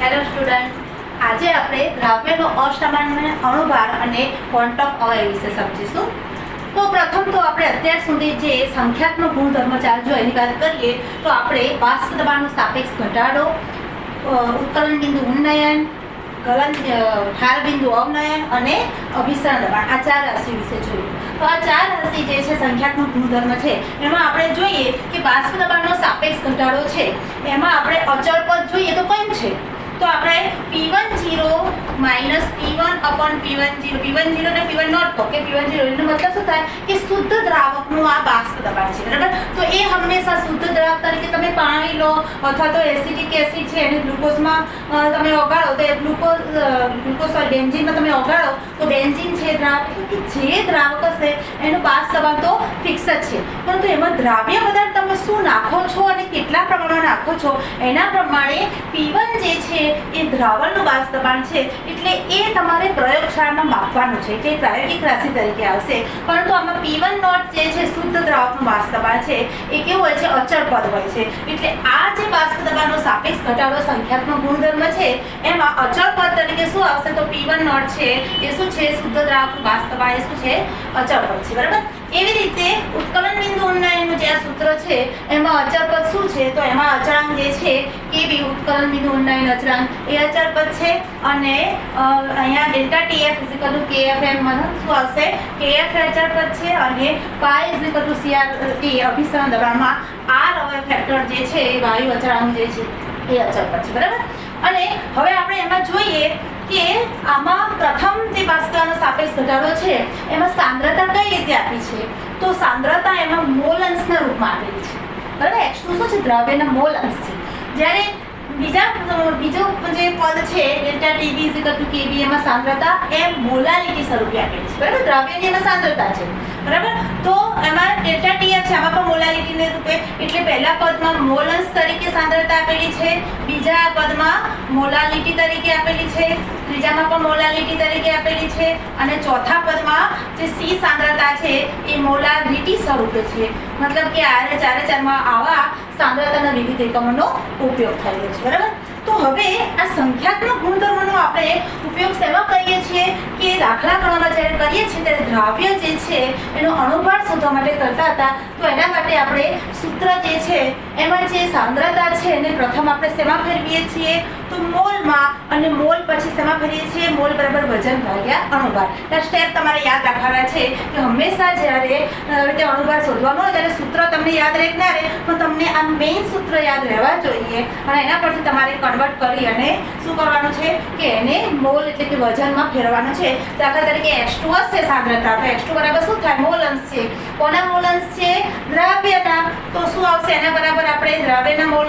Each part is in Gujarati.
હેલો સ્ટુડન્ટ, આજે આપણે દ્રાવ્યનો અસામાન્ય અણુભાર અને ક્વોન્ટમ અવયવ વિશે સમજીશું. તો પ્રથમ તો આપણે અત્યાર સુધી જે સંખ્યાત્મક ગુણધર્મ ચાલજો એની વાત કરીએ તો આપણે બાષ્પ દબાણનો સાપેક્ષ ઘટાડો, ઉત્કલન બિંદુ ઉન્નયન, ઠાર બિંદુ અવનયન અને અભિસરણ દબાણ આ ચાર રાશિ વિશે જોયું. તો આ ચાર રાશિ જે છે સંખ્યાત્મક ગુણધર્મ છે એમાં આપણે જોઈએ કે બાષ્પ દબાણનો સાપેક્ષ ઘટાડો છે એમાં આપણે અચળ પદ જોઈએ તો કયું છે તો આપણે P10 minus P1 upon P10 P10 ને P1 નોટ કહો કે P10 એનો મતલબ શું થાય કે શુદ્ધ દ્રાવકનું આ બાષ્પ દબાણ છે, બરાબર. તો એ હંમેશા શુદ્ધ દ્રાવક તરીકે તમે પાણી લો અથવા તો એસિડિક એસિડ છે એને ગ્લુકોઝમાં તમે ઓગાળો તો એ ગ્લુકોઝ બેન્ઝીનમાં તમે ઓગાળો તો બેન્ઝીન છે દ્રાવક, એટલે કે જે દ્રાવક હશે એનું બાષ્પ દબાણ તો ફિક્સ જ છે, પરંતુ એમાં દ્રાવ્ય પદાર્થ તમે શું નાખો છો અને કેટલા પ્રમાણમાં નાખો છો એના પ્રમાણે P1 જે છે એ દ્રાવણનું બાષ્પ દબાણ છે એટલે એ તમારે પ્રયોગશાળામાં માપવાનું છે એટલે પ્રાયોગિક રાશિ તરીકે આવશે. પરંતુ આમાં P1 નોટ જે છે શુદ્ધ દ્રાવકનું બાષ્પ દબાણ છે એ કેવું હોય છે, અચળ પદ હોય છે. એટલે આ જે બાષ્પ દબાણનો સાપેક્ષ ઘટાડો સંખ્યાત્મક ગુણધર્મ છે એમાં અચળ પદ તરીકે શું આવશે તો P1 નોટ છે એ શું છે શુદ્ધ દ્રાવકનું બાષ્પ દબાણ એ શું છે અચળ પદ છે, બરાબર. એવી રીતે ઉત્કલન બિંદુ ઉન્નયનનું જે આ સૂત્ર છે એમાં અચળ પદ શું છે તો એમાં અચળાંક જે છે કે બી ઉત્કલન બિંદુ ઉન્નયન અચળાંક એ અચળ પદ છે અને અહીંયા ડેલ્ટા TF KFM માં શું આવશે KF અચળ પદ છે અને પાઈ CRT અભિસરણ દબાણમાં R અવયવ ફેક્ટર જે છે એ વાયુ અચળાંક જે છે એ અચળ પદ છે, બરાબર. અને હવે આપણે એમાં જોઈએ કે આમાં પ્રથમ જે બાષ્પનો સાપેક્ષ ઘટાડો છે એમાં સાંદ્રતા કઈ રીતે આપી છે તો સાંદ્રતા એમાં મોલ અંશના રૂપમાં આપેલી છે, બરાબર. H2 શું છે દ્રવ્યના મોલ અંશ છે. જ્યારે બીજો જે પદ છે ડેલ્ટા TB KB એમાં સાંદ્રતા એ મોલાલિટી સ્વરૂપે આપેલી છે, બરાબર. દ્રવ્યની એમાં સાંદ્રતા છે, બરાબર. તો એમાં ડેલ્ટા TF છે આમાં પણ મોલાલિટીને રૂપે એટલે પહેલા પદમાં મોલ અંશ તરીકે સાંદ્રતા આપેલી છે, બીજા પદમાં મોલાલિટી તરીકે આપેલી છે, ત્રીજામાં પણ મોલાલિટી તરીકે આપેલી છે અને ચોથા પદમાં જે C સાંદ્રતા છે એ મોલાલિટી સ્વરૂપે છે. મતલબ કે ચારે ચારમાં આવા સાંદ્રતાના વિવિધ એકમોનો ઉપયોગ થયેલો છે, બરાબર. તો હવે આ સંખ્યાત્મક ગુણધર્મનો આપણે ઉપયોગ શેમાં કરીએ છીએ કે દાખલા ગણવામાં જ્યારે કરીએ છીએ ત્યારે દ્રાવ્ય જે છે એનો અણુભાર શોધવા માટે કરતા હતા તો એના માટે આપણે સૂત્ર જે છે એમાં જે સાંદ્રતા છે એને પ્રથમ આપણે શેમાં ફેરવીએ છીએ તો મોલમાં અને મોલ પછી શેમાં ફેરવીએ છીએ મોલ બરાબર વજન ભાગ્યા અણુભાર. આ સ્ટેપ તમારે યાદ રાખવાના છે કે હંમેશા જ્યારે રીતે અણુભાર શોધવાનો હોય ત્યારે સૂત્ર તમને યાદ રહે ના રહે પણ તમને આ મેઇન સૂત્ર યાદ રહેવા જોઈએ અને એના પરથી તમારે કન્વર્ટ કરી અને શું કરવાનું છે કે એને મોલ એટલે કે વજનમાં ફેરવવાનું છે. દાખલા તરીકે H2 હશે સાંદ્રતા તો H2 બરાબર શું થાય મોલ અંશ છે. કોના મોલ અંશ છે દ્રાવ્યના. તો શું આવશે એના બરાબર આપણે દ્રાવ્યના મોલ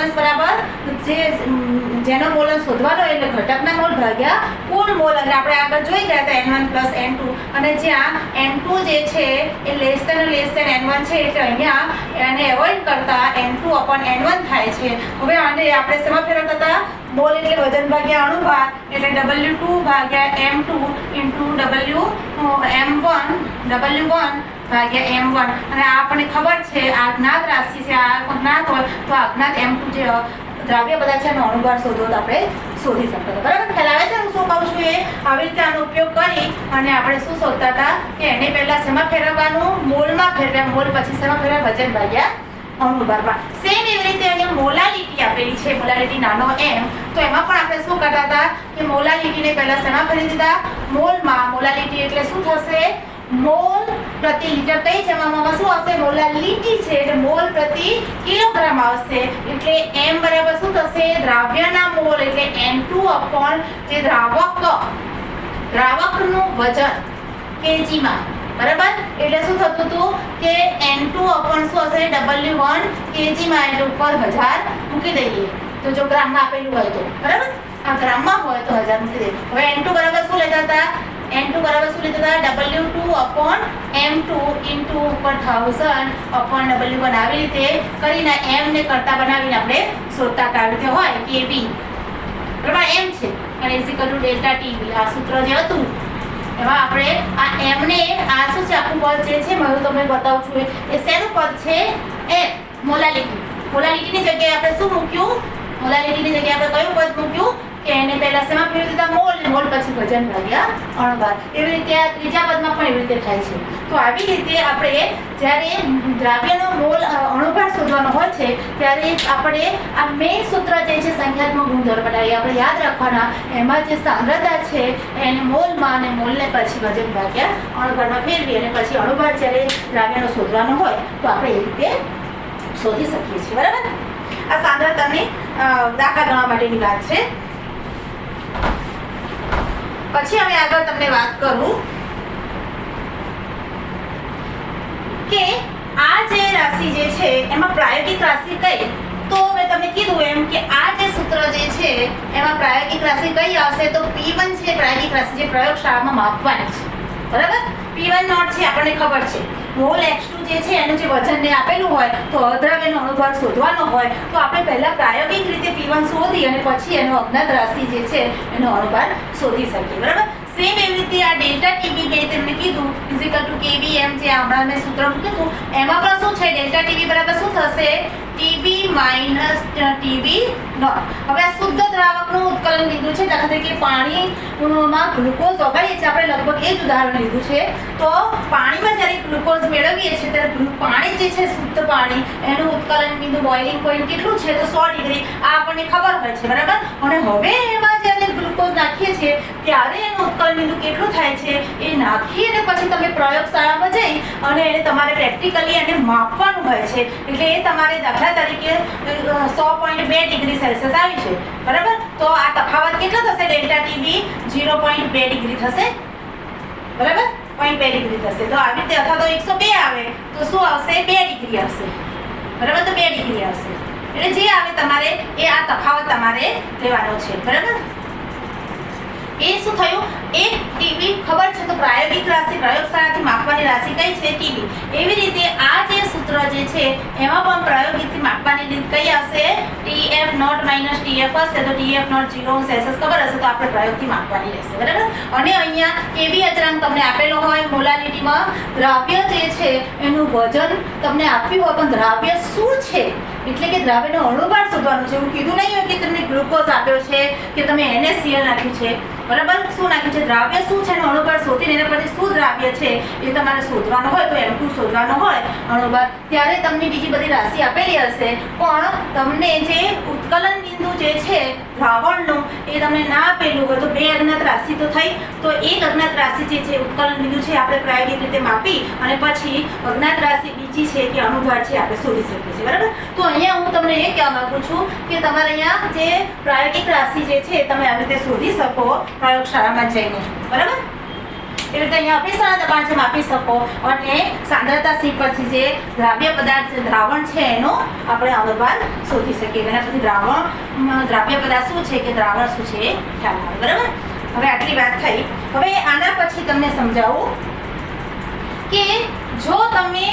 અંશ બરાબર જેનો મોલ અંશ શોધવાનો એટલે ઘટકના મોલ ભાગ્યા કુલ મોલ એટલે આપણે આગળ જોઈ ગયા હતા N1 પ્લસ N2 અને જ્યાં N2 જે છે એ લેસ ધેન N1 છે એટલે અહીંયા એને એવોઇડ કરતા N2 અપોન N1 થાય છે. હવે આને આપણે શેમાં ફેરવતા હતા મોલ એટલે વજન ભાગ્યા અણુભાર એટલે W2 ભાગ્યા M2 ઇન્ટુ W1 ભાગ્યા M1 અને આ આપણને ખબર છે આ જ્ઞાત રાશિ છે આ જ્ઞાત હોય તો આ જ્ઞાત M2 જે દ્રાવ્ય પદાર્થ છે એનો અણુભાર શોધો તો આપણે શોધી શકતા, બરાબર. ખ્યાલ આવે છે હું શું કહું છું એ આવી રીતે આનો ઉપયોગ કરી અને આપણે શું શોધતા હતા કે એને પહેલા શેમાં ફેરવવાનું મોલમાં ફેરવ્યા મોલ પછી શેમાં ફેરવ્યા વજન ભાગ્યા અણુભારમાં. સેમ એવી રીતે અહીંયા મોલાલિટી આપેલી છે મોલાલિટી નાનો m તો એમાં પણ આપણે શું કરતા હતા કે મોલાલિટીને પહેલા શેમાં ફેરવી દીધા મોલમાં. મોલાલિટી એટલે શું થશે મોલ પ્રતિ લિટર કઈ જવામાં શું આવશે મોલાલિટી છે એટલે મોલ પ્રતિ કિલોગ્રામ આવશે એટલે m બરાબર શું થશે દ્રાવ્યના મોલ એટલે N2 અપોન જે દ્રાવકનું વજન kgમાં, બરાબર. એટલે શું થતું હતું કે N2 અપોન શું હશે W1 kgમાં એટલે ઉપર 1000 મૂકી દઈએ તો જો ગ્રામમાં આપેલું હોય તો, બરાબર. આ ગ્રામમાં હોય તો 1000 મૂકી દઈએ. હવે N2 બરાબર શું લેતા હતા N2 બરાબર શું લેતા હતા W2 અપોન M2 ઇન્ટુ ઉપર 1000 અપોન W1 આવી રીતે કરીને m ને કરતા બનાવીને આપણે શોધતા હતા. આવી રીતે હોય KB બરાબર m છે અને ઇઝિકલ ટુ ડેલ્ટા TB આ સૂત્ર જે હતું એમાં આપણે આ m ને આ શું છે આખું પદ જે છે હું તમને બતાવું છું એ શેનું પદ છે એ મોલાલિટીની જગ્યાએ આપણે શું મૂક્યું મોલાલિટીની જગ્યાએ આપણે કયું પદ મૂક્યું કે એને પહેલા શેમાં ફેરવી દીધા? મોલ, મોલ પછી વજન ભાગ્યા અણુભાર. એવી રીતે આ ત્રીજા પદમાં પણ એવી રીતે થાય છે. તો આવી રીતે આપણે જ્યારે દ્રાવ્યનો મોલ અણુભાર શોધવાનો હોય છે ત્યારે આપણે આ મેઇન સૂત્ર જે છે સંખ્યાત્મક ગુણધર્મના એ આપણે યાદ રાખવાના. એમાં જે સાંદ્રતા છે એને મોલમાં અને મોલને પછી વજન ભાગ્યા અણુભારમાં ફેરવી અને પછી અણુભાર જ્યારે દ્રાવ્યનો શોધવાનો હોય તો આપણે એ રીતે શોધી શકીએ છીએ. બરાબર? આ સાંદ્રતાની દાખલા ગણવા માટેની વાત છે. પછી હવે આગળ તમને વાત કરું કે આ જે રાશિ જે છે એમાં પ્રાયોગિક રાશિ કઈ? તો મેં તમને કીધું એમ કે આ જે સૂત્ર જે છે એમાં પ્રાયોગિક રાશિ કઈ આવશે? તો P1 છે પ્રાયોગિક રાશિ, જે પ્રયોગશાળામાં માપવાની છે. બરાબર? P1 નોટ છે, આપણને ખબર છે. મોલ x2 જે છે એનું જે વજનને આપેલું હોય તો અદ્રાવ્યનો અણુભાર શોધવાનો હોય તો આપણે પહેલા પ્રાયોગિક રીતે P1 શોધી અને પછી એનો અજ્ઞાત રાશિ જે છે એનો અણુભાર શોધી શકીએ. બરાબર? સેમ એવી રીતે આ ડેલ્ટા ટીબી બે તમને કીધું ઇઝિકલ ટુ કેબીએમ, જે હમણાં મેં સૂત્ર મૂક્યું એમાં પણ શું છે? ડેલ્ટા ટીબી બરાબર શું થશે? TB minus TB not. હવે આ શુદ્ધ દ્રાવકનું ઉત્કલન લીધું છે. દાખલા તરીકે પાણીમાં ગ્લુકોઝ ઓગાળીએ છીએ આપણે, લગભગ એ જ ઉદાહરણ લીધું છે. તો પાણીમાં જ્યારે ગ્લુકોઝ મેળવીએ છીએ ત્યારે પાણી જે છે શુદ્ધ પાણી એનું ઉત્કલન બિંદુ બોઇલિંગ પોઈન્ટ કેટલું છે? તો 100 ડિગ્રી. આ આપણને ખબર હોય છે. બરાબર? અને હવે એમાં જ્યારે ગ્લુકોઝ નાખીએ છીએ ત્યારે એનું ઉત્કલન બિંદુ કેટલું થાય છે એ નાખી અને પછી તમે પ્રયોગશાળામાં જઈ અને એને તમારે પ્રેક્ટિકલી એને માપવાનું હોય છે. એટલે એ તમારે દાખલા તરીકે 100.2 ડિગ્રી સેલ્સિયસ આવી છે. બરાબર? તો આ તફાવત કેટલો થશે? ડેલ્ટા ટીબી 0.2 ડિગ્રી થશે. બરાબર? 0.2 ડિગ્રી થશે. તો આવી રીતે અથવા તો 102 આવે તો શું આવશે? 2 ડિગ્રી આવશે. બરાબર? તો 2 ડિગ્રી આવશે. એટલે જે આવે તમારે એ આ તફાવત તમારે લેવાનો છે. બરાબર? એ શું થયું? એક ટીબી ખબર છે તો પ્રાયોગિક રાશિ, પ્રયોગશાળાથી માપવાની રાશિ કઈ છે? ટીબી. એવી રીતે આ જે સૂત્ર જે છે એમાં પણ પ્રાયોગિકથી માપવાની રીત કઈ આવશે? ટીએફ નોટ માઇનસ ટીએફ હશે તો ટીએફ નોટ 0 સેલ્સિયસ ખબર હશે તો આપણે પ્રયોગથી માપવાની રહેશે. બરાબર? અને અહીંયા કેબી અચળાંક તમને આપેલો હોય, મોલાલિટીમાં દ્રાવ્ય જે છે એનું વજન તમને આપ્યું હોય પણ દ્રાવ્ય શું છે એટલે કે દ્રાવ્યનો અણુભાર શોધવાનું છે. એવું કીધું નહીં હોય કે તમને ગ્લુકોઝ આપ્યો છે કે તમે NaCl નાખ્યું છે. બરાબર? શું નાખ્યું છે? દ્રાવ્ય શું છે એનો અણુભાર શોધીને એના પછી શું દ્રાવ્ય છે એ તમારે શોધવાનો હોય તો M2 શોધવાનો હોય અણુભાર, ત્યારે તમને બીજી બધી રાશિ આપેલી હશે પણ તમને જે ઉત્કલન બિંદુ જે છે દ્રાવણનું એ તમને ના આપેલું હોય તો બે અજ્ઞાત રાશિ તો થઈ. તો એક અજ્ઞાત રાશિ જે છે ઉત્કલન બિંદુ છે આપણે પ્રાયોગિક રીતે માપી અને પછી અજ્ઞાત રાશિ બીજી છે કે અણુભાર છે આપણે શોધી શકીએ છીએ. બરાબર? તો અહીંયા હું તમને એ કહેવા માંગુ છું કે તમારે અહીંયા જે પ્રાયોગિક રાશિ જે છે તમે આવી રીતે શોધી શકો પ્રયોગશાળામાં જઈને. બરાબર? એ રીતે અહીંયા અભિસરણ દબાણ છે માપી શકો અને સાંદ્રતા સી પછી જે દ્રાવ્ય પદાર્થ દ્રાવણ છે એનો આપણે અણુભાર શોધી શકીએ. એના પછી દ્રાવ્ય પદાર્થ શું છે કે દ્રાવણ શું છે એ ખ્યાલ આવે. બરાબર? હવે આટલી વાત થઈ. હવે આના પછી તમને સમજાવું કે જો તમે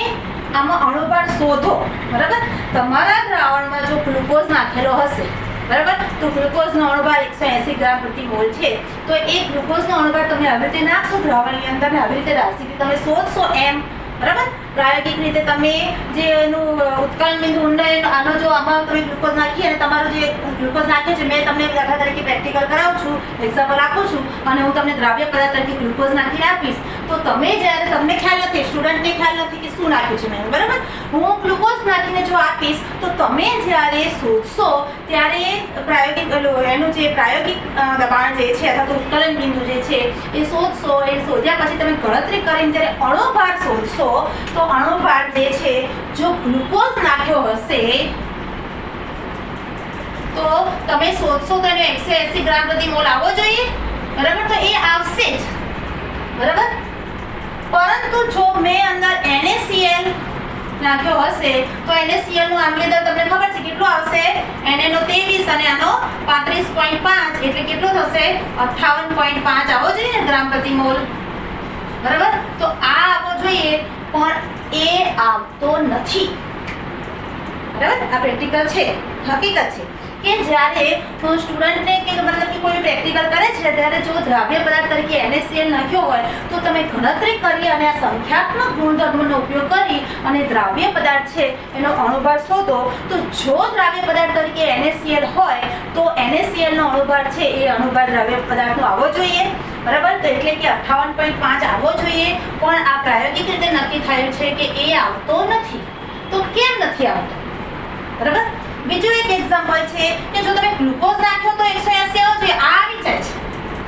આમાં અણુભાર શોધો, બરાબર, તમારા દ્રાવણમાં જો ગ્લુકોઝ નાખેલો હશે, બરાબર, તો ગ્લુકોઝનો અણુભાર 180 ગ્રામ પ્રતિ મોલ છે. તો એ ગ્લુકોઝનો અણુભાર તમે આવી રીતે નાખશો દ્રાવણની અંદર ને આવી રીતે રાશિથી તમે શોધશો એમ. બરાબર? પ્રાયોગિક રીતે તમે જે એનું ઉત્કલન બિંદુ ઊંડાઈ આનો જો આમાં તમે ગ્લુકોઝ નાખી અને તમારું જે ગ્લુકોઝ નાખ્યો છે મેં તમને દાખલા તરીકે પ્રેક્ટિકલ કરાવું છું, એક્ઝામ્પલ આપું છું અને હું તમને દ્રાવ્ય પદાર્થ તરીકે ગ્લુકોઝ નાખીને આપીશ તો તમે જ્યારે તમને ખ્યાલ નથી, સ્ટુડન્ટને ખ્યાલ નથી કે શું નાખ્યું છે મેં, બરાબર, હું ગ્લુકોઝ નાખીને જો આપીશ તો તમે જ્યારે શોધશો ત્યારે પ્રાયોગિક એનું જે પ્રાયોગિક દબાણ જે છે અથવા તો ઉત્કલન બિંદુ જે છે એ શોધશો. એ શોધ્યા પછી તમે ગણતરી કરીને જ્યારે અણુભાર શોધશો તો અણુભાર જે છે જો ગ્લુકોઝ નાખ્યો હશે તો તમે શોધશો તો એનો 180 ગ્રામ પ્રતિ મોલ આવવો જોઈએ. બરાબર? તો એ આવશે જ. બરાબર? પરંતુ જો મેં અંદર NaCl નાખ્યો હશે તો NaCl નું આંબલી દર તમને ખબર છે કેટલું આવશે? Na નો 23 અને આનો 35.5 એટલે કેટલું થશે? 58.5 આવવો જોઈએ ને ગ્રામ પ્રતિ મોલ. બરાબર? તો આ આવવો જોઈએ પણ એ આવતો નથી. બરાબર? આ પ્રેક્ટિકલ છે, હકીકત છે. કે જ્યારે સ્ટુડન્ટને કે મતલબ કે કોઈ પ્રેક્ટિકલ કરે છે ત્યારે જો દ્રાવ્ય પદાર્થ તરીકે NaCl નાખ્યો હોય તો તમે ગણતરી કરી અને આ સંખ્યાત્મક ગુણધર્મોનો ઉપયોગ કરી અને દ્રાવ્ય પદાર્થ છે એનો અણુભાર શોધો. તો જો દ્રાવ્ય પદાર્થ તરીકે NaCl હોય તો NaCl નો અણુભાર છે એ અણુભાર દ્રાવ્ય પદાર્થનો આવવો જોઈએ, બરાબર. તો એટલે કે 58.5 આવવો જોઈએ, પણ આ પ્રાયોગિક રીતે નક્કી થયું છે કે એ આવતો નથી. તો કેમ નથી આવતો, બરાબર. બીજું એક એક્ઝામ્પલ છે કે જો તમે ગ્લુકોઝ નાખ્યો તો 180 આવવો જોઈએ, આ આવી જાય છે,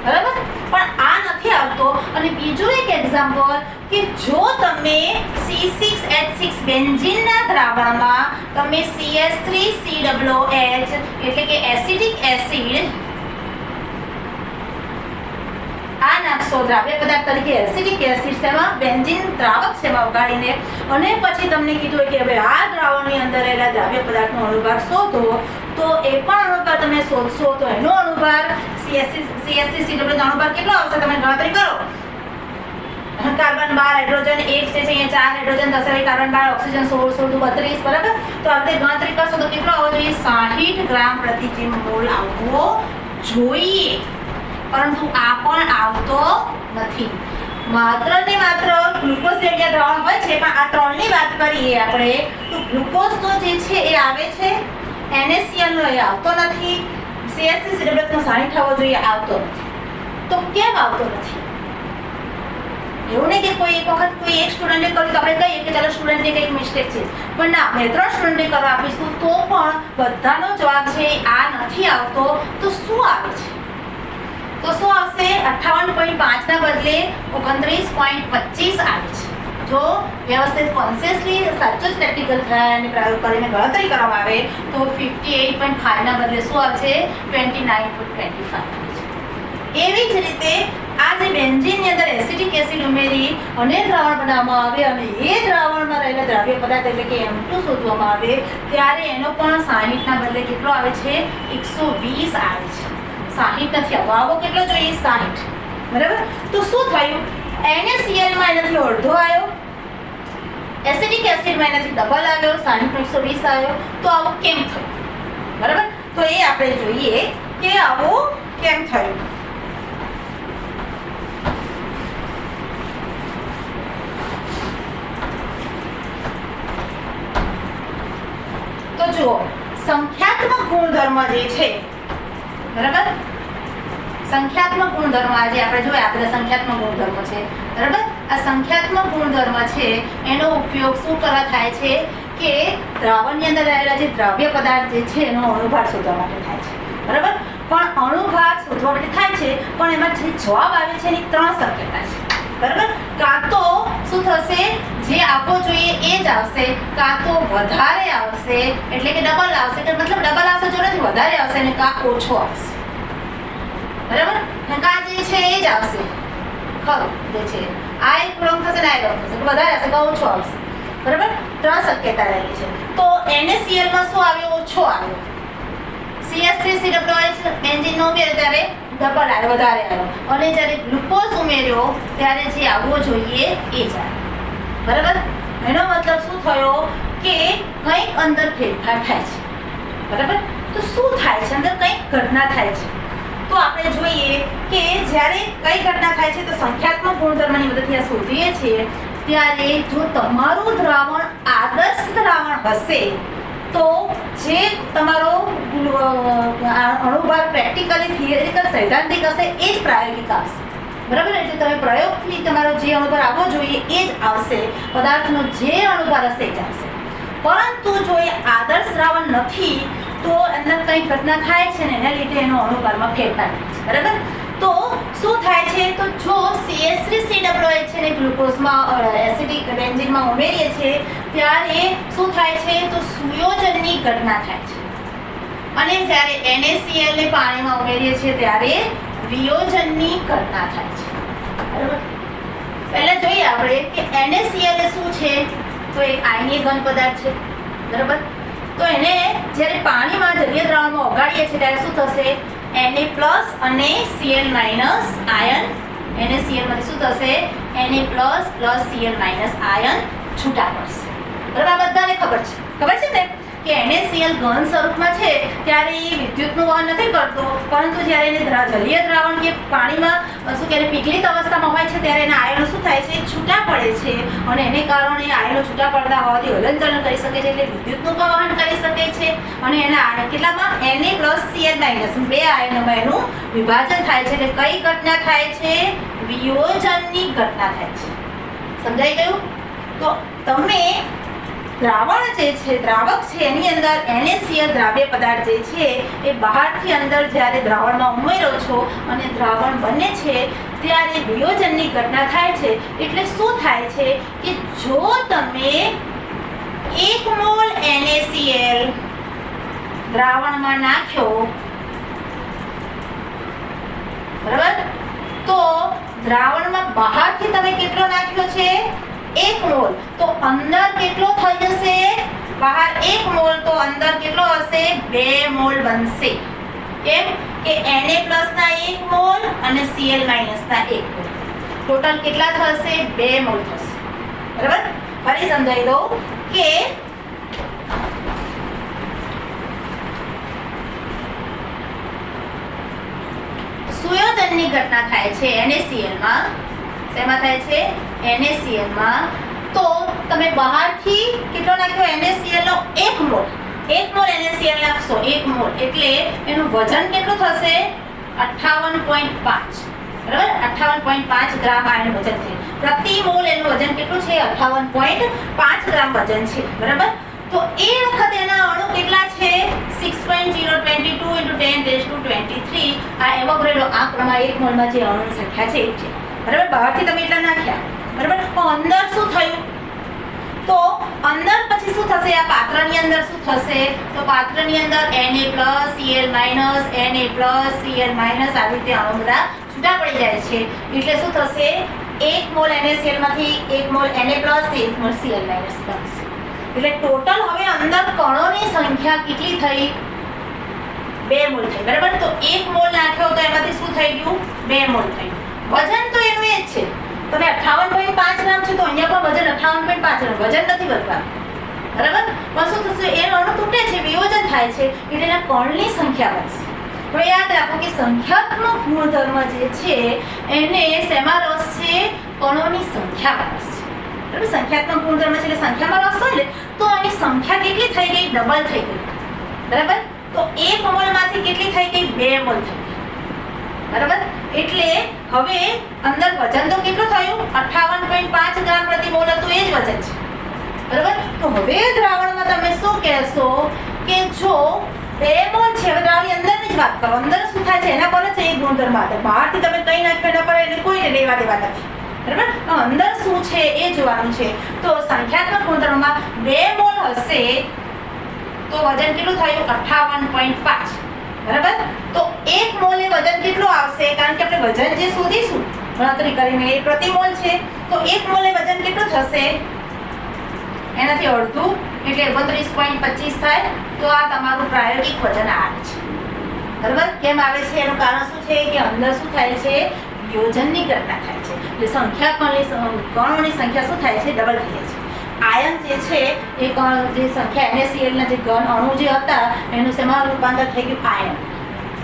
બરાબર, પણ આ નથી આવતો. અને બીજું એક એક્ઝામ્પલ કે જો તમે C6H6 બેન્ઝીનના દ્રાવણમાં તમે CS3COOH એટલે કે એસિડિક એસિડ આ નાખશો દ્રાવ્ય પદાર્થ તરીકે એસિડિક એસિડ તેમાં બેન્ઝીન દ્રાવક છે ઓગાળીને, અને પછી તમને કીધું કે હવે આ દ્રાવણની અંદર રહેલા દ્રાવ્ય પદાર્થનો અણુભાર શોધો, તો એ પણ અણુભાર તમે શોધશો તો એનો અણુભાર CH3COOH નો અણુભાર કેટલો આવશે તમે ગણતરી કરો. કાર્બન 12 હાઇડ્રોજન 1 છે અહીંયા 4 હાઇડ્રોજન 10 આવે, કાર્બન 12 ઓક્સિજન 16 16 32, બરાબર. તો આપણે ગણતરી કરશો તો કેટલો આવવો જોઈએ 60 ગ્રામ પ્રતિ મોલ આવવો જોઈએ, પરંતુ આ પણ આવતો નથી. માત્ર ને માત્ર ગ્લુકોઝ જેવા દ્રાવણ હોય છે, પણ આ ત્રણની વાત કરીએ આપણે તો ગ્લુકોઝ તો જે છે એ આવે છે, NaCl નો એ આવતો નથી, CH3COOH નો 60 આવવો જોઈએ, આવતો નથી. તો કેમ આવતો નથી? એવું નહીં કે કોઈ એક વખત કોઈ એક સ્ટુડન્ટે કર્યું તો આપણે કહીએ કે ચાલો સ્ટુડન્ટની કંઈક મિસ્ટેક છે, પણ ના, બે ત્રણ સ્ટુડન્ટે કરવા આપીશું તો પણ બધાનો જવાબ છે આ નથી આવતો. તો શું આવે છે? તો શું આવશે 58.5 ના બદલે 29.25 આવે છે. જો વ્યવસ્થિત કોન્શિયસલી સાચો જ પ્રેક્ટિકલ થાય અને પ્રયોગ કરીને ગણતરી કરવામાં આવે તો 58.5 ના બદલે શું આવશે 29.25 આવે છે. એવી જ રીતે આ જે બેન્ઝીનની અંદર એસિડિક એસિડ ઉમેરી અને દ્રાવણ બનાવવામાં આવે અને એ દ્રાવણમાં રહેલા દ્રાવ્ય પદાર્થ એટલે કે M2 શોધવામાં આવે ત્યારે એનો પણ 60 ના બદલે કેટલો આવે છે 120 આવે છે. 60 નથી આવતો, આવો કેટલો જોઈએ 60, બરાબર. તો શું થયું NaCl માં એનાથી અડધો આવ્યો, એસિડિક એસિડમાં એનાથી ડબલ આવ્યો, 60 નો 120 આવ્યો. તો આવું કેમ થયું, બરાબર. તો એ આપણે જોઈએ કે આવું કેમ થયું. તો જુઓ સંખ્યાત્મક ગુણધર્મ જે છે, બરાબર, સંખ્યાત્મક ગુણધર્મ આજે આપણે જોયા, આપણે સંખ્યાત્મક ગુણધર્મ છે, બરાબર. આ સંખ્યાત્મક ગુણધર્મ છે એનો ઉપયોગ શું કરવા થાય છે કે દ્રાવણની અંદર રહેલા જે દ્રાવ્ય પદાર્થ જે છે એનો અણુભાર શોધવા માટે થાય છે, બરાબર. પણ અણુભાર શોધવા માટે થાય છે, પણ એમાં જે જવાબ આવે છે એની ત્રણ શક્યતા છે, બરાબર. કાં તો શું થશે જે આપવો જોઈએ એ જ આવશે, કાં તો વધારે આવશે એટલે કે ડબલ આવશે, કે મતલબ ડબલ આવશે જો નથી વધારે આવશે, અને કાં ઓછો આવશે, બરાબર. કાં જે છે એ જ આવશે ખરું જે છે, આ એક રોંગ થશે ને આ રોંગ થશે, વધારે આવશે કાં ઓછો આવશે, બરાબર. ત્રણ શક્યતા રહેલી છે. તો NaCl માં શું આવ્યો ઓછો આવ્યો, CH3COOH બેન્ઝીનનો ઉમેર્યો ત્યારે ડબલ આવ્યો વધારે આવ્યો, અને જ્યારે ગ્લુકોઝ ઉમેર્યો ત્યારે જે આવવો જોઈએ એ જ આવ્યો, બરાબર. એનો મતલબ શું થયો કે કંઈક અંદર ફેરફાર થાય છે, બરાબર. તો શું થાય છે અંદર કંઈક ઘટના થાય છે. તો આપણે જોઈએ કે જ્યારે કઈ ઘટના થાય છે તો સંખ્યાત્મક ગુણધર્મની મદદથી આ શોધીએ છીએ ત્યારે જો તમારું દ્રાવણ આદર્શ દ્રાવણ હશે તો જે તમારો અણુભાર પ્રેક્ટિકલી થિયરિકલ સૈદ્ધાંતિક હશે એ જ પ્રાયોગિક આવશે, બરાબર. એટલે તમે પ્રયોગથી તમારો જે અણુભાર આવવો જોઈએ એ જ આવશે, પદાર્થનો જે અણુભાર હશે એ જ આવશે. પરંતુ જો એ આદર્શ દ્રાવણ નથી તો અંદર કંઈ ઘટના થાય છે ને એના લીધે એનો અણુભારમાં ફેરફાર થાય છે, બરાબર. તો શું થાય છે તો જો CH3COOH છે ને ગ્લુકોઝમાં એસિડિક બેન્ઝીનમાં ઉમેરીએ છીએ ત્યારે શું થાય છે તો સુયોજનની ઘટના થાય છે, અને જ્યારે NaCl ને પાણીમાં ઉમેરીએ છીએ ત્યારે વિયોજનની ઘટના થાય છે, બરાબર. પહેલા જોઈએ આપણે કે NaCl શું છે તો એક આયનીય ઘન પદાર્થ છે, બરાબર. તો એને જ્યારે પાણીમાં જલીય દ્રાવણમાં ઓગાળીએ છીએ ત્યારે શું થશે Na+ અને Cl- આયન, NaCl માંથી શું થશે Na+ + Cl- આયન છૂટા પડશે, બરાબર. બધાને ખબર છે ને. કે NaCl ઘન સ્વરૂપમાં છે ત્યારે એ વિદ્યુતનું વહન નથી કરતો, પરંતુ જ્યારે એને જલીય દ્રાવણ કે પાણીમાં શું કહેવાય પીગલિત અવસ્થામાં હોય છે ત્યારે એના આયનો શું થાય છે, છૂટા પડે છે અને એને કારણે આયનો છૂટા પડતા હોવાથી હલનચલન કરી શકે છે, એટલે વિદ્યુતનું પણ વહન કરી શકે છે અને એના કેટલામાં Na+Cl- બે આયનોમાં એનું વિભાજન થાય છે. એટલે કઈ ઘટના થાય છે, વિયોજનની ઘટના થાય છે. સમજાઈ ગયું? તો તમે દ્રાવણ જે છે, દ્રાવક છે, એની અંદર NaCl દ્રાવ્ય પદાર્થ જે છે એ બહારથી અંદર જ્યારે દ્રાવણમાં ઉમેરો છો અને દ્રાવણ બને છે ત્યારે વિયોજનની ઘટના થાય છે. એટલે શું થાય છે કે જો તમે 1 મોલ NaCl દ્રાવણમાં નાખ્યો, બરાબર, તો દ્રાવણમાં બહારથી તમે કેટલો નાખ્યો છે, 1 મોલ, તો અંદર કેટલો થઈ જશે, બહાર 1 મોલ તો અંદર કેટલો હશે, 2 મોલ બનશે. કેમ કે Na+ ના 1 મોલ અને Cl- ના 1 મોલ, ટોટલ કેટલા થશે, 2 મોલ થશે. બરાબર? ફરી સમજાવી દઉં કે સુયોજનની ઘટના થાય છે NaCl માં. શેમાં થાય છે, NaCl માં. તો તમે બહારથી કેટલો નાખ્યો, NaCl નો 1 મોલ, 1 મોલ NaCl નાખશો, 1 મોલ એટલે એનું વજન કેટલું થશે, 58.5. બરાબર, 58.5 ગ્રામ આયન વજન છે. પ્રતિ મોલ એનું વજન કેટલું છે, 58.5 ગ્રામ વજન છે. બરાબર, તો એ વખતે એના અણુ કેટલા છે, 6.022 × 10⁻23. આ એવોગેડ્રો આંકડામાં 1 મોલમાં જે અણુની સંખ્યા છે એ છે. બરાબર, બહારથી તમે એટલા નાખ્યા. બરાબર, તો અંદર શું થયું, તો અંદર પછી શું થશે, આ પાત્રની અંદર શું થશે, તો પાત્રની અંદર Na+Cl- Na+Cl- આવી રીતે અણુ બધા છૂટા પડી જાય છે. એટલે શું થશે, 1 મોલ NaCl માંથી 1 મોલ Na+ 1 મોલ Cl- બનશે. એટલે ટોટલ હવે અંદર કણોની સંખ્યા કેટલી થઈ, 2 મોલ થઈ. બરાબર, તો 1 મોલ નાખ્યો તો એમાંથી શું થઈ ગયું, 2 મોલ થઈ. વજન તો એનું એ જ છે, તમે 58.5 ગ્રામ છે તો અહીંયા પણ વજન 58.5 ગ્રામ, વજન નથી બદલાતું. બરાબર, પણ શું થશે, એ અણુ તૂટે છે, વિયોજન થાય છે એટલે એના કણની સંખ્યા વધશે. હવે યાદ રાખો કે સંખ્યાત્મક ગુણધર્મ જે છે એને શેમાં રસ છે, કણોની સંખ્યામાં રસ છે. બરાબર, સંખ્યાત્મક ગુણધર્મ છે એટલે સંખ્યામાં રસ હોય ને તો આની સંખ્યા કેટલી થઈ ગઈ, ડબલ થઈ ગઈ. બરાબર, તો 1 મોલમાંથી કેટલી થઈ ગઈ, 2 મોલ થઈ ગઈ. બરાબર, એટલે હવે અંદર વજન તો કેટલું થયું, 58.5 ગ્રામ પ્રતિ મોલ હતું, એ જ વજન છે. બરાબર, તો હવે દ્રાવણમાં તમે શું કહેશો કે જો 2 મોલ છે, હવે દ્રાવણની અંદરની જ વાત કરો, અંદર શું થાય છે એના પર જ એ ગુણધર્મ આવે. બહારથી તમે કઈ નાખ્યો એના પર એને કોઈને લેવા દેવા નથી. બરાબર, અંદર શું છે એ જોવાનું છે. તો સંખ્યાત્મક ગુણધર્મમાં 2 મોલ હશે તો વજન કેટલું થયું, 58.5. બરાબર, તો 1 મોલ એ વજન કેટલું આવશે, કારણ કે આપણે વજન જે શોધીશું ગણતરી કરીને એ પ્રતિ મોલ છે, તો 1 મોલ એ વજન કેટલું થશે, એનાથી અડધું એટલે 29.25 થાય. તો આ તમારું પ્રાયોગિક વજન આવે છે. બરાબર, કેમ આવે છે એનું કારણ શું છે કે અંદર શું થાય છે, વિયોજનની ઘટના થાય છે. એટલે કણોની સંખ્યા શું થાય છે, ડબલ થઈ જાય છે. આયન જે છે એ જે સંખ્યા NaCl ના જે ઘન અણુ જે હતા એનું શેમાં રૂપાંતર થઈ ગયું, આયન.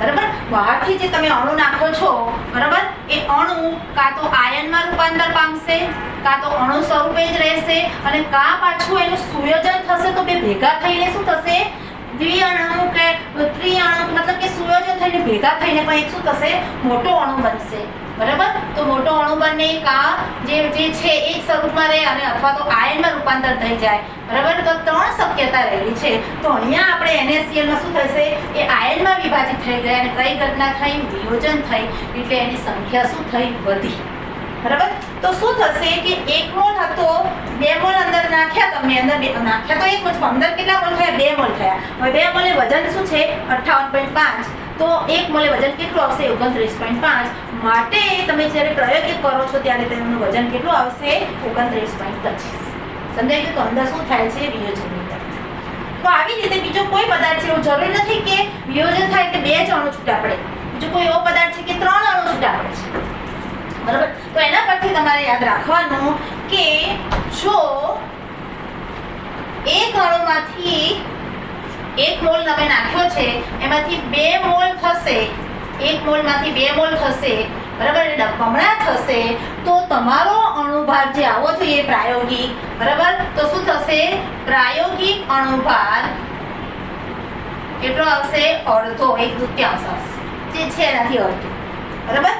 બરાબર, બહારથી જે તમે અણુ નાખો છો, બરાબર, એ અણુ કાં તો આયનમાં રૂપાંતર પામશે, કાં તો અણુ સ્વરૂપે જ રહેશે, અને કાં પાછું એનું સુયોજન થશે તો બે ભેગા થઈને શું થશે, દ્વિઅણુ કે ત્રિઅણુ, મતલબ કે સુયોજન થઈને ભેગા થઈને પણ એક શું થશે, મોટો અણુ બનશે. બરાબર, તો મોટો અણુ બને કાં જે છે એ જ સ્વરૂપમાં રહે અને અથવા તો આયનમાં રૂપાંતર થઈ જાય. બરાબર, તો 3 શક્યતા રહેલી છે. તો અહીંયા આપણે NaCl માં શું થશે, એ આયનમાં વિભાજિત થઈ ગયા અને કઈ ઘટના થઈ, વિયોજન થઈ, એટલે એની સંખ્યા શું થઈ, વધી. બરાબર, તો શું થશે કે 1 મોલ હતો, 2 મોલ અંદર નાખ્યા, તમે અંદર નાખ્યા તો 1 મોલ, અંદર કેટલા મોલ થયા, 2 મોલ થયા. હવે 2 મોલે વજન શું છે, 58.5. તો 1 મોલે વજન કેટલું આવશે, 29.5. માટે તમે જ્યારે પ્રયોગિક કરો છો ત્યારે તેનું વજન કેટલું આવશે, 29.25. સમજાય ગયું? તો અંદર શું થાય છે, વિયોજનની ઘટના. તો આવી રીતે બીજો કોઈ પદાર્થ છે, એવું જરૂરી નથી કે વિયોજન થાય એટલે 2 જ અણુ છૂટા પડે. બીજો કોઈ એવો પદાર્થ છે કે 3 અણુ છૂટા પડે છે. બરાબર, તો એના પરથી તમારે યાદ રાખવાનું કે જો એક અણુમાંથી 1 મોલ તમે નાખ્યો છે એમાંથી 2 મોલ થશે, 1 મોલમાંથી 2 મોલ થશે, બરાબર, બમણા થશે, તો તમારો અણુભાર જે આવો જોઈએ પ્રાયોગિક, બરાબર, તો શું થશે? પ્રાયોગિક અણુભાર કેટલો આવશે? અડધો, 1/3 આવશે, જે છે એનાથી અડધો, બરાબર.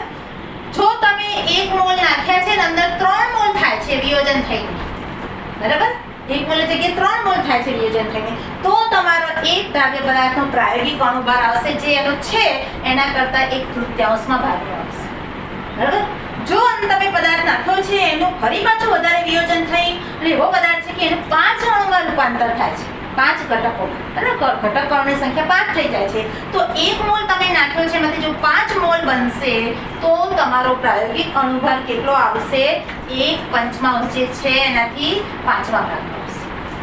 જો તમે 1 મોલ નાખ્યા છે ને અંદર 3 મોલ થાય છે વિયોજન થઈને, બરાબર, 1 મોલ જગ્યાએ 3 મોલ થાય છે વિયોજન થઈને, તો તમારો એક દ્રાવ્ય પદાર્થનો પ્રાયોગિક અણુભાર આવશે જે એનો છે એના કરતા 1/3 ભાગનો આવશે, બરાબર. જો તમે પદાર્થ નાખ્યો છે એનું ફરી પાછું વધારે વિયોજન થઈ અને એવો પદાર્થ છે કે એનું 5 અણુમાં રૂપાંતર થાય છે, 5 ઘટકો, બરાબર, ઘટકોની સંખ્યા 5 થઈ જાય છે, તો 1 મોલ તમે નાખ્યો છે એમાંથી જો 5 મોલ બનશે તો તમારો પ્રાયોગિક અણુભાર કેટલો આવશે? 1/5 જે છે એનાથી 5મા ભાગનો આવશે,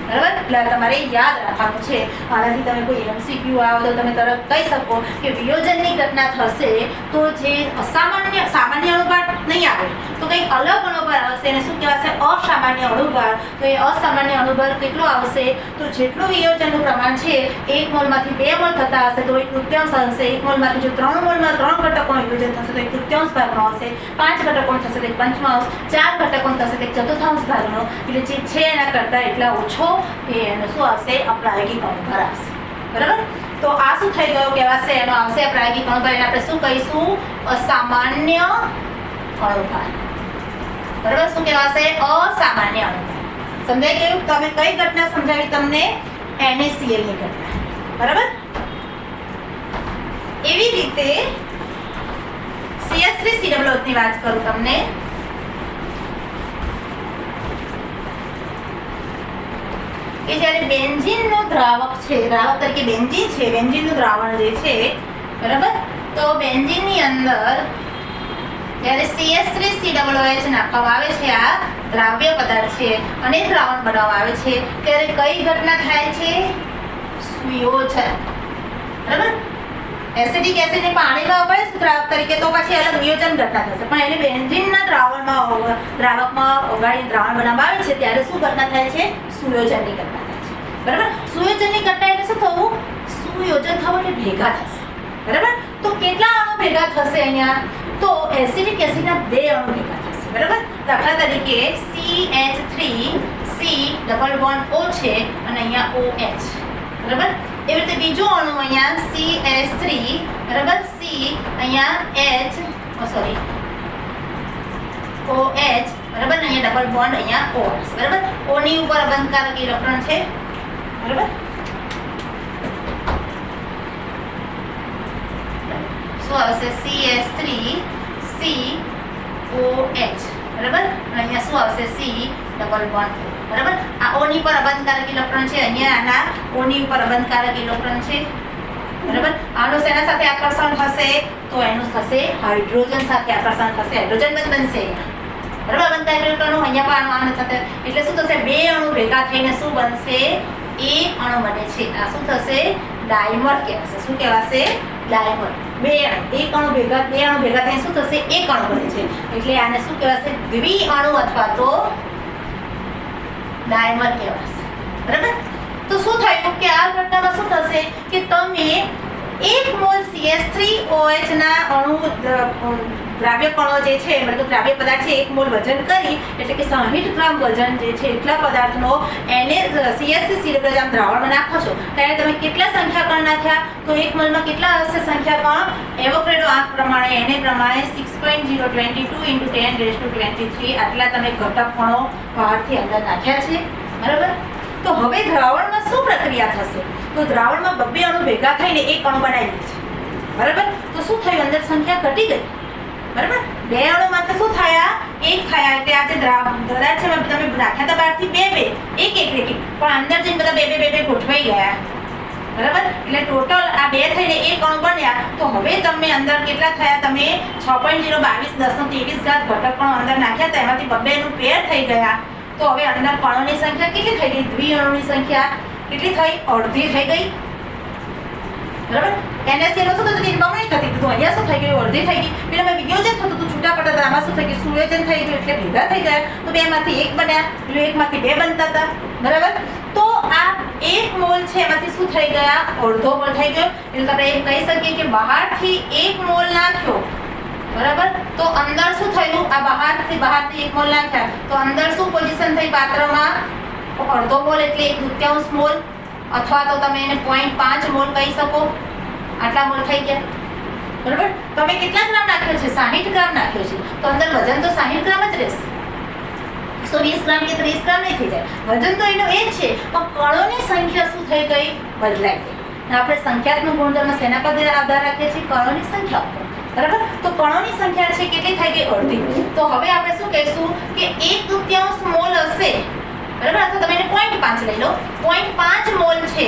બરાબર. એટલે તમારે યાદ રાખવાનું છે. આનાથી તમે કોઈ MCQ આવે તો તમે તરત કહી શકો કે વિયોજનની ઘટના થશે તો જે સામાન્ય અણુભાર નહીં આવે તો કંઈક અલગ અણુભાર આવશે, એને શું કહેવાશે? અસામાન્ય અણુભાર. તો એ અસામાન્ય અણુભાર કેટલો આવશે? તો જેટલું વિયોજનનું પ્રમાણ છે 1 મોલમાંથી 2 મોલ થતા હશે તો 1/3 આવશે, 1 મોલમાંથી જો 3 મોલમાં 3 ઘટકોનું વિયોજન થશે તો 1/3 ભાગનો આવશે, 5 ઘટકોનું થશે તો 1/5 આવશે, 4 ઘટકોનું થશે તો 1/4 ભાગનો, એટલે જે છે એના કરતાં એટલા ઓછો એનો શું આવશે? અપ્રાયોગિક અણુભાર આવશે, બરાબર. તો આ શું થઈ ગયો કહેવાશે? એનો આવશે પ્રાયોગિક અણુભાર, એને આપણે શું કહીશું? અસામાન્ય અણુભાર, બરાબર. શું કહેવાશે? અસામાન્ય અણુભાર. સમજાઈ ગયું? તમે કઈ ઘટના સમજાવી તમને? NaCl ની ઘટના, બરાબર. એવી રીતે CH3COOH ની વાત કરું તમને. કે જ્યારે બેન્ઝીનનો દ્રાવક છે, દ્રાવક તરીકે બેન્ઝીન છે, બેન્ઝીનનું દ્રાવણ જે છે, બરાબર, તો બેન્ઝીનની અંદર જ્યારે CH3COOH નાખવામાં આવે છે, આ દ્રાવ્ય પદાર્થ છે અને દ્રાવણ બનાવવામાં આવે છે ત્યારે કઈ ઘટના થાય છે? સુયોજન, બરાબર. એસિડિક એસિડને પાણીમાં ઓગાળે દ્રાવક તરીકે તો પછી અલગ વિયોજન ઘટના થશે, પણ એને બેન્ઝીનના દ્રાવકમાં ઓગાળીને દ્રાવણ બનાવવામાં આવે છે ત્યારે શું ઘટના થાય છે? સુયોજનની ઘટના થાય છે, બરાબર. સુયોજનની ઘટના એટલે શું થવું? સુયોજન થવું એટલે ભેગા થશે, બરાબર. તો કેટલા અણુ ભેગા થશે અહીંયા? તો એસિડિક એસિડના 2 અણુ ભેગા થશે, બરાબર. દાખલા તરીકે CH3C=O છે અને અહીંયા OH, બરાબર. એવી રીતે બીજો અણુ અહીંયા CH3, બરાબર, C અહીંયા OH, બરાબર, અહીંયા ડબલ બોન્ડ અહીંયા O, બરાબર. O ની ઉપર અબંધકારક ઇલેક્ટ્રોન છે, બરાબર. શું આવશે? CH3COH, બરાબર. અહીંયા શું આવશે? C ડબલ બોન્ડ, બરાબર. આ O ની પર અબંધકારક ઇલેક્ટ્રોન છે, અહીંયા આના O ની ઉપર અબંધકારક ઇલેક્ટ્રોન છે, બરાબર. આનું શેના સાથે આકર્ષણ થશે? તો એનું થશે હાઇડ્રોજન સાથે આકર્ષણ થશે, હાઇડ્રોજન બંધ બનશે, બરાબર. અબંધકારક ઇલેક્ટ્રોન અહીંયા પણ આનું થશે એટલે શું થશે? 2 અણુ ભેગા થઈને શું બનશે? એક અણુ બને છે. આ શું થશે? ડાયમર કહેવાશે. શું કહેવાશે? ડાયમર. 2 અણુ, એક અણુ ભેગા, 2 અણુ ભેગા થઈને શું થશે? એક અણુ બને છે, એટલે આને શું કહેવાશે? દ્વિ અણુ અથવા તો ડાયમર કહેવાશે, બરાબર. તો શું થયું કે આ ઘટનામાં શું થશે કે તમે 1 મોલ CH3OH ના અણુ દ્રાવ્ય કણો જે છે, મતલબ દ્રાવ્ય પદાર્થ છે, 1 મોલ વજન કરી એટલે કે 60 ગ્રામ વજન જે છે એટલા પદાર્થનો CH3COOH દ્રાવણમાં નાખો છો ત્યારે તમે કેટલા સંખ્યા કણ નાખ્યા? તો 1 મોલમાં કેટલા હશે સંખ્યા કણ? એવોગાડ્રો આંક પ્રમાણે એને પ્રમાણે 6.022 × 10⁻23 આટલા તમે ઘટક કણો બહારથી અંદર નાખ્યા છે, બરાબર. તો હવે દ્રાવણમાં શું પ્રક્રિયા થશે? તો દ્રાવણમાં 2 અણુ ભેગા થઈને એક અણુ બનાવી દે છે, બરાબર. તો શું થયું? અંદર સંખ્યા ઘટી ગઈ, બરાબર. 2 અણુમાં શું થયા? 1 થયા, એટલે આ જે પદાર્થ છે તમે નાખ્યા હતા બહારથી 2 1 પણ અંદર જઈને બધા 2 ગોઠવાઈ ગયા, બરાબર. એટલે ટોટલ આ 2 થઈને એક અણુ બન્યા. તો હવે તમે અંદર કેટલા થયા? તમે 6.022 10⁻23 ઘટક કણો અંદર નાખ્યા હતા, એમાંથી 2 નું પેર થઈ ગયા. તો હવે અંદર કણોની સંખ્યા કેટલી થઈ ગઈ? દ્વિ અણુની સંખ્યા કેટલી થઈ? અડધી થઈ ગઈ, બરાબર. NaCl શું થતું? બમણી થતી હતી, તો અહીંયા શું થઈ ગયું? અડધી થઈ ગઈ. પેલામાં વિયોજન થતું હતું, છૂટા પડતા હતા, આમાં શું થઈ ગયું? સુયોજન થઈ ગયું એટલે ભેગા થઈ ગયા. તો 2 માંથી 1 બન્યા, પેલું 1 માંથી 2 બનતા હતા, બરાબર. તો આ 1 મોલ છે એમાંથી શું થઈ ગયા? અડધો મોલ થઈ ગયો. એટલે આપણે એમ કહી શકીએ કે બહારથી 1 મોલ નાખ્યો, બરાબર, તો અંદર શું થયું? આ બહારથી 1 મોલ નાખ્યા તો અંદર શું પોઝિશન થઈ પાત્રમાં? અડધો મોલ એટલે 1/2 મોલ, અથવા તો તમે એને 0.5 મોલ કહી શકો. આટલા મોલ થઈ ગયા, બરાબર. તો અમે કેટલા ગ્રામ નાખ્યો છે? 60 ગ્રામ નાખ્યો છે. તો અંદર વજન તો 60 ગ્રામ જ રહેશે. 120 ગ્રામ કે 30 ગ્રામ નહીં થઈ જાય. વજન તો એનો એ જ છે, પણ કણોની સંખ્યા શું થઈ ગઈ? બદલાઈ ગઈ. આપણે સંખ્યાત્મક ગુણધર્મ શેના પર આધાર રાખીએ છીએ? કણોની સંખ્યા પર, બરાબર. તો કણોની સંખ્યા છે કેટલી થઈ ગઈ? અડધી. તો હવે આપણે શું કહીશું કે 1/2 મોલ હશે, બરાબર, અથવા તમે એને 0.5 લઈ લો. 0.5 મોલ છે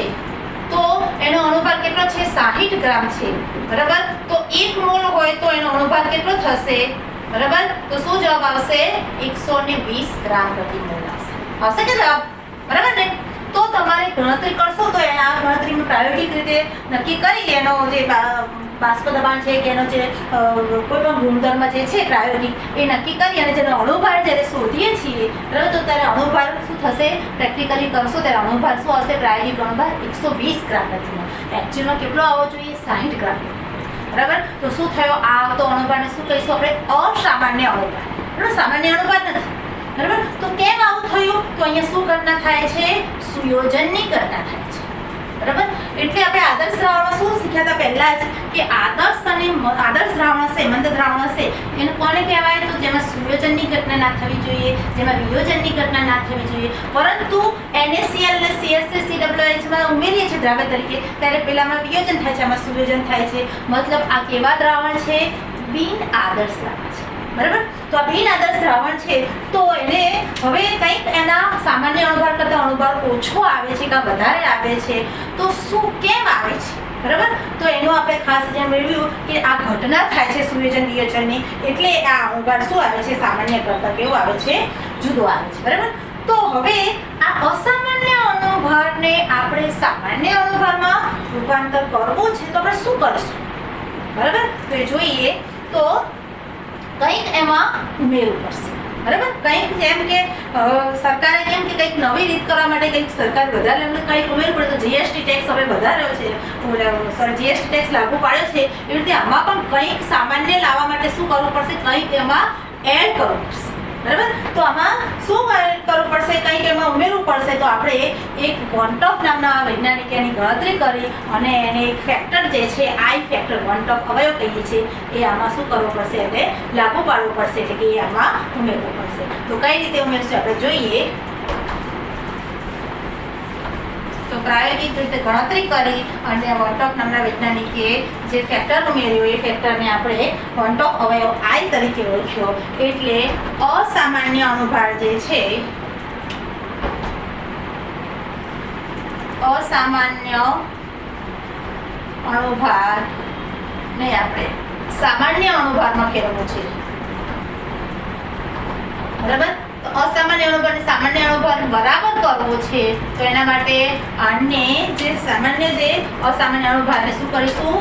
તો એનો અણુભાર કેટલો છે? 60 ગ્રામ છે, બરાબર. તો 1 મોલ હોય તો એનો અણુભાર કેટલો થશે? બરાબર. તો શું જવાબ આવશે? 120 ગ્રામ પ્રતિ મોલ આવશે. આવશે કે જવાબ? બરાબર ને? તો તમારે ગણતરી કરશો તો આ ગણતરીનું પ્રાયોગિક રીતે નક્કી કરી એનો જે બાષ્પ દબાણ છે કે એનો જે કોઈ પણ ગુણધર્મ જે છે પ્રાયોગિક એ નક્કી કરી અને જેનો અણુભાર જ્યારે શોધીએ છીએ, બરાબર, તો ત્યારે અણુભાર શું થશે? પ્રેક્ટિકલી કરશો ત્યારે અણુભાર શું હશે? પ્રાયોગિક અણુભાર 120 ગ્રામ પ્રતિ મોલ. એકચ્યુઅલમાં કેટલો આવવો જોઈએ? 60 ગ્રામ, બરાબર. તો શું થયો? આ આવતો અણુભારને શું કહીશું આપણે? અસામાન્ય અણુભાર. બરાબર, સામાન્ય અણુભાર નથી, બરાબર. તો કેમ આવું થયું? તો અહીંયા શું ઘટના થાય છે? સુયોજનની ઘટના થાય છે, બરાબર. એટલે આપણે આદર્શ દ્રાવણમાં શું શીખ્યા હતા પહેલા જ કે આદર્શ દ્રાવણ હશે, મંદ દ્રાવણ હશે, એને કોને કહેવાય? તો જેમાં સુયોજનની ઘટના ના થવી જોઈએ, જેમાં વિયોજનની ઘટના ના થવી જોઈએ. પરંતુ NaCl ને CH3COOH માં ઉમેરીએ છીએ દ્રાવ્ય તરીકે ત્યારે પેલામાં વિયોજન થાય છે, આમાં સુયોજન થાય છે. મતલબ આ કેવા દ્રાવણ છે? બિન આદર્શ દ્રાવણ છે, બરાબર. તો આ બિન આદર્શ દ્રાવણ છે તો એને હવે કંઈક એના સામાન્ય અણુભાર કરતાં અણુભાર ઓછો આવે છે કે વધારે આવે છે, તો શું કેમ આવે છે? બરાબર. તો એનું આપણે ખાસ ધ્યાન મેળવ્યું કે આ ઘટના થાય છે સુયોજન વિયોજનની, એટલે આ અણુભાર શું આવે છે? સામાન્ય કરતાં કેવો આવે છે? જુદો આવે છે, બરાબર. તો હવે આ અસામાન્ય અણુભારને આપણે સામાન્ય અણુભારમાં રૂપાંતર કરવું છે તો આપણે શું કરીશું? બરાબર. તો એ જોઈએ તો કંઈક એમાં ઉમેરવું પડશે, બરાબર. કંઈક જેમ કે સરકારે કેમ કે કંઈક નવી રીત કરવા માટે કંઈક સરકાર વધારે એમને કંઈક ઉમેરવું પડે. તો જીએસટી ટેક્સ હવે વધાર્યો છે, જીએસટી ટેક્સ લાગુ પાડ્યો છે, એવી રીતે આમાં પણ કંઈક સામાન્ય લાવવા માટે શું કરવું પડશે? કંઈક એમાં એડ કરવું પડશે, બરાબર. તો આમાં શું કરવું પડશે? કંઈક એમાં ઉમેરવું પડશે. તો આપણે એક વોન્ટોફ નામના વૈજ્ઞાનિકે એની ગણતરી કરી અને એને એક ફેક્ટર જે છે આઈ ફેક્ટર, વોન્ટોફ અવયવ કહીએ છીએ, એ આમાં શું કરવું પડશે? એટલે લાગુ પાડવું પડશે, એટલે કે એ આમાં ઉમેરવું પડશે. તો કઈ રીતે ઉમેરશું આપણે જોઈએ. તો પ્રાયોગિક રીતે ગણતરી કરી અને વોન્ટોફ નામના વૈજ્ઞાનિકે જે ફેક્ટર ઉમેર્યું એ ફેક્ટરને આપણે વોન્ટોફ અવયવ આઈ તરીકે ઓળખ્યો. એટલે અસામાન્ય અણુભાર જે છે, અસામાન્ય અણુભારને આપણે સામાન્ય અણુભારમાં ફેરવવું છે, બરાબર. તો અસામાન્ય અણુભારને સામાન્ય અણુભાર બરાબર કરવો છે તો એના માટે આને જે સામાન્ય જે અસામાન્ય અણુભારને શું કરીશું?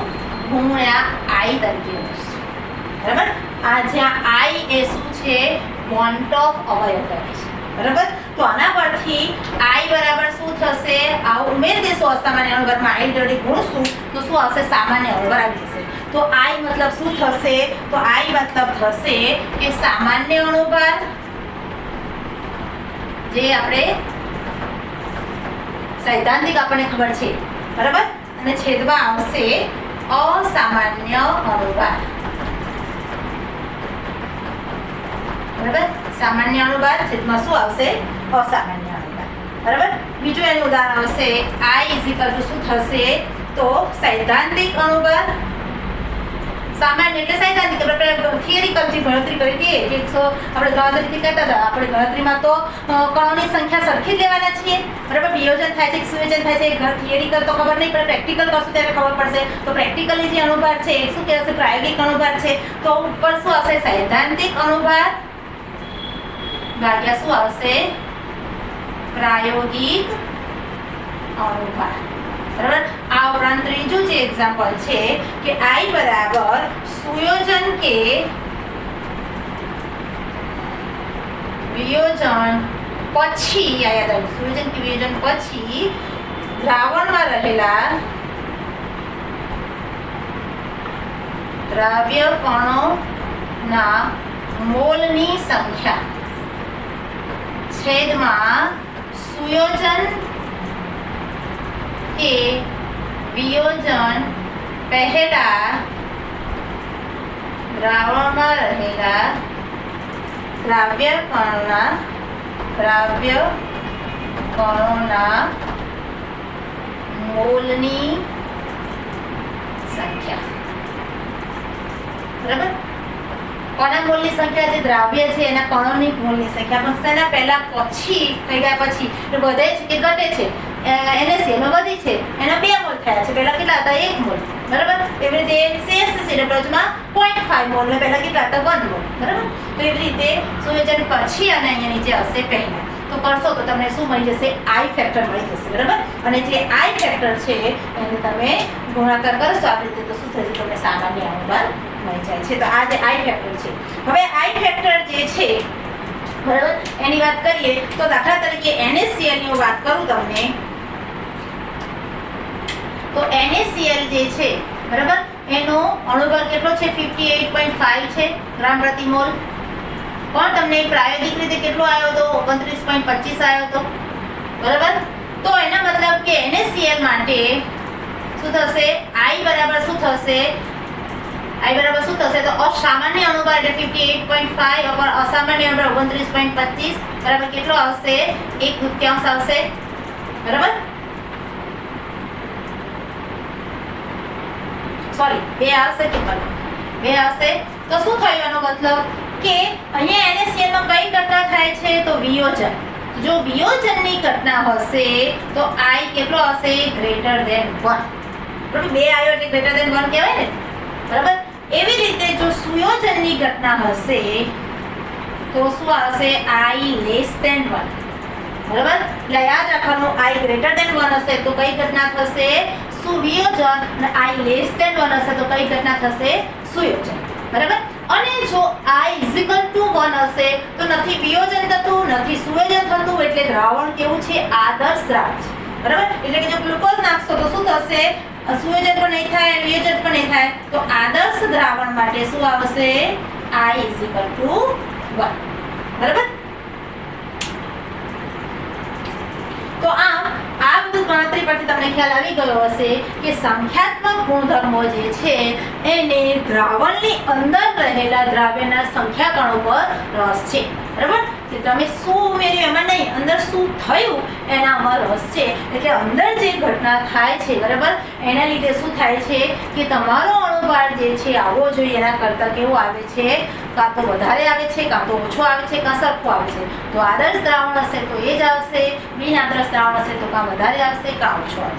ગુણ્યા આઈ તરીકે લઈશું, બરાબર. આ જ્યાં આઈ એ શું છે? વોન્ટોફ અવયવ કહે છે, બરાબર. તો આના પરથી આઈ બરાબર શું થશે? આવું ઉમેરી દેશું અસામાન્ય અણુભારમાં, આઈ જોડે ગુણશું તો શું આવશે? સામાન્ય અણુભાર આવી જશે. તો આઈ મતલબ શું થશે? તો આઈ મતલબ થશે કે સામાન્ય અણુભાર જે આપણે સૈદ્ધાંતિક આપણને ખબર છે, બરાબર, અને છેદમાં આવશે અસામાન્ય અણુભાર, બરાબર. સામાન્ય અણુભાર છેદમાં શું આવશે? અસામાન્ય અણુભાર, બરાબર. બીજું એનું ઉદાહરણ આવશે I = શું થશે? તો સૈદ્ધાંતિક અણુભાર, સામાન્ય એટલે સૈદ્ધાંતિક, આપણે થિયરિકલથી ગણતરી કરી દઈએ કે આપણે ગણતરીથી કહેતા હતા, આપણે ગણતરીમાં તો કણોની સંખ્યા સરખી જ લેવાના છીએ, બરાબર. વિયોજન થાય છે, સુયોજન થાય છે, થિયરિકલ તો ખબર નહીં પડે, પ્રેક્ટિકલ કરશું ત્યારે ખબર પડશે. તો પ્રેક્ટિકલી જે અણુભાર છે એ શું કહેવાશે? પ્રાયોગિક અણુભાર છે. તો ઉપર શું આવશે? સૈદ્ધાંતિક અણુભાર ભાગ્યા શું આવશે? પ્રાયોગિક અણુભાર, બરાબર. આ ઉપરાંત ત્રીજું જે એક્ઝામ્પલ છે કે I બરાબર સુયોજન કે વિયોજન પછી આ યાદ રાખજો, સુયોજન કે વિયોજન પછી દ્રાવણમાં રહેલા દ્રાવ્ય કણોના મોલની સંખ્યા છેદમાં સુયોજન કે વિયોજન પહેલા દ્રાવણમાં રહેલા દ્રાવ્ય કણોના મોલની સંખ્યા. બરાબર? કોના મોલની સંખ્યા? જે દ્રાવ્ય છે એના કણોની મોલની સંખ્યા. પણ શેના પહેલા પછી થઈ ગયા પછી વધે છે કે ઘટે છે? NaCl માં વધી છે, એના 2 મોલ થયા છે. પહેલા કેટલા હતા? 1 મોલ. બરાબર? એવી રીતે CH3CH માં 0.5 મોલ ને પહેલા કેટલા હતા? 1 મોલ. બરાબર? તો એવી રીતે સુયોજન પછી અને અહીંયા નીચે હશે પહેલા. તો કરશો તો તમને શું મળી જશે? I ફેક્ટર મળી જશે. બરાબર? અને જે I ફેક્ટર છે એને તમે ગુણાકાર કરશો આ રીતે તો શું થશે? તમને સામાન્ય અનુપાત મળી જાય છે. તો આ જે I ફેક્ટર છે. હવે I ફેક્ટર જે છે, બરાબર, એની વાત કરીએ તો દાખલા તરીકે NaCl ની વાત કરું તમને, તો NaCl જે છે, બરાબર, એનો અણુભાર કેટલો છે? 58.5 છે ગ્રામ પ્રતિ મોલ. પણ તમને પ્રાયોગિક રીતે કેટલો આવ્યો હતો? 29.25 આવ્યો હતો. બરાબર? તો એના મતલબ કે NaCl માટે શું થશે? I બરાબર શું થશે? I બરાબર શું થશે? તો અસામાન્ય અણુભાર એટલે 58.5 ઉપર અસામાન્ય અણુભાર 29.25 બરાબર કેટલો આવશે? 1/3 આવશે. બરાબર? સોરી, 2 આવશે કે 2 આવશે. તો શું થયું એનો મતલબ કે અહીંયા NaCl માં કઈ ઘટના થાય છે? તો વિયોજન. જો વિયોજનની ઘટના હશે તો I કેટલો હશે? Greater than 1. બરાબર? 2 આવ્યો એટલે ગ્રેટર ધેન 1 કહેવાય ને. બરાબર? એવી રીતે જો સુયોજનની ઘટના હશે તો શું આવશે? I less than 1. બરાબર? એટલે યાદ રાખવાનું I ગ્રેટર ધેન 1 હશે તો કઈ ઘટના થશે? સુવિયોજન. અને I લેસ ધેન 1 હશે તો કઈ ઘટના થશે? સુયોજન. બરાબર? અને જો I = 1 હશે તો નથી વિયોજન થતું, નથી સુયોજન થતું, એટલે દ્રાવણ કેવું છે? આદર્શ દ્રાવણ છે. બરાબર? એટલે કે જો ગ્લુકોઝ નાખશો તો શું થશે? સુયોજન પણ નહીં થાય, વિયોજન પણ નહીં થાય. તો આદર્શ દ્રાવણ માટે શું આવશે? I = 1. બરાબર? તો આમ આ બધું ગણતરી પરથી તમને ખ્યાલ આવી ગયો હશે કે સંખ્યાત્મક ગુણધર્મો જે છે એને દ્રાવણની અંદર રહેલા દ્રાવ્યના સંખ્યાકણો પર રસ છે. બરાબર? કે તમે શું ઉમેર્યું એમાં નહીં, અંદર શું થયું એનામાં રસ છે. એટલે અંદર જે ઘટના થાય છે, બરાબર, એના લીધે શું થાય છે કે તમારો અણુભાર જે છે આવવો જોઈએ એના કરતાં કેવો આવે છે? કાં તો વધારે આવે છે, કાં તો ઓછો આવે છે, કાં સરખો આવે છે. તો આદર્શ દ્રાવણ હશે તો એ જ આવશે, બિન આદર્શ દ્રાવણ હશે તો કાં વધારે આવશે કાં ઓછો આવશે.